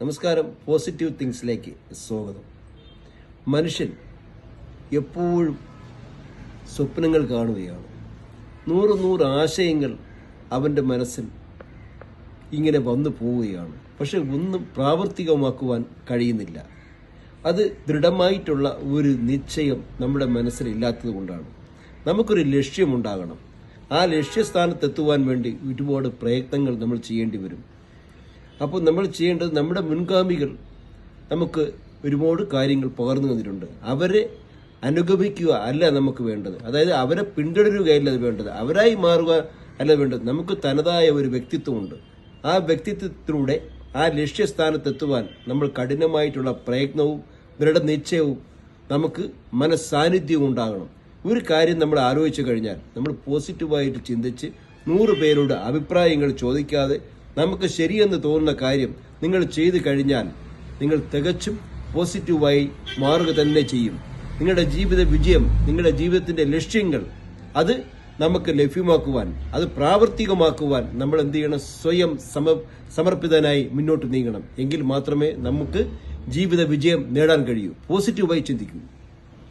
നമസ്കാരം. പോസിറ്റീവ് തിങ്സിലേക്ക് സ്വാഗതം. മനുഷ്യൻ എപ്പോഴും സ്വപ്നങ്ങൾ കാണുകയാണ്. നൂറ് ആശയങ്ങൾ അവൻ്റെ മനസ്സിൽ ഇങ്ങനെ വന്നു പോവുകയാണ്. പക്ഷെ ഒന്നും പ്രാവർത്തികമാക്കുവാൻ കഴിയുന്നില്ല. അത് ദൃഢമായിട്ടുള്ള ഒരു നിശ്ചയം നമ്മുടെ മനസ്സിലില്ലാത്തത് കൊണ്ടാണ്. നമുക്കൊരു ലക്ഷ്യമുണ്ടാകണം. ആ ലക്ഷ്യസ്ഥാനത്തെത്തുവാൻ വേണ്ടി ഒരുപാട് പ്രയത്നങ്ങൾ നമ്മൾ ചെയ്യേണ്ടി വരും. അപ്പോൾ നമ്മൾ ചെയ്യേണ്ടത്, നമ്മുടെ മുൻഗാമികൾ നമുക്ക് ഒരുപാട് കാര്യങ്ങൾ പകർന്നു തന്നിട്ടുണ്ട്. അവരെ അനുഗമിക്കുക അല്ല നമുക്ക് വേണ്ടത്. അതായത് അവരെ പിന്തുടരുകയല്ല വേണ്ടത്, അവരായി മാറുക അല്ല വേണ്ടത്. നമുക്ക് തനതായ ഒരു വ്യക്തിത്വമുണ്ട്. ആ വ്യക്തിത്വത്തിലൂടെ ആ ലക്ഷ്യസ്ഥാനത്തെത്തുവാൻ നമ്മൾ കഠിനമായിട്ടുള്ള പ്രയത്നവും ദൃഢനിശ്ചയവും നമുക്ക് മനസ്സാന്നിധ്യവും ഉണ്ടാകണം. ഒരു കാര്യം നമ്മൾ ആലോചിച്ചു കഴിഞ്ഞാൽ, നമ്മൾ പോസിറ്റീവായിട്ട് ചിന്തിച്ച് 100 പേരോട് അഭിപ്രായങ്ങൾ ചോദിക്കാതെ നമുക്ക് ശരിയെന്ന് തോന്നുന്ന കാര്യം നിങ്ങൾ ചെയ്തു കഴിഞ്ഞാൽ നിങ്ങൾ തികച്ചും പോസിറ്റീവായി മാറുക തന്നെ ചെയ്യും. നിങ്ങളുടെ ജീവിത വിജയം, നിങ്ങളുടെ ജീവിതത്തിന്റെ ലക്ഷ്യങ്ങൾ അത് നമുക്ക് ലഭ്യമാക്കുവാൻ, അത് പ്രാവർത്തികമാക്കുവാൻ നമ്മൾ എന്ത് ചെയ്യണം? സ്വയം സമർപ്പിതനായി മുന്നോട്ട് നീങ്ങണം. എങ്കിൽ മാത്രമേ നമുക്ക് ജീവിത വിജയം നേടാൻ കഴിയൂ. പോസിറ്റീവായി ചിന്തിക്കൂ.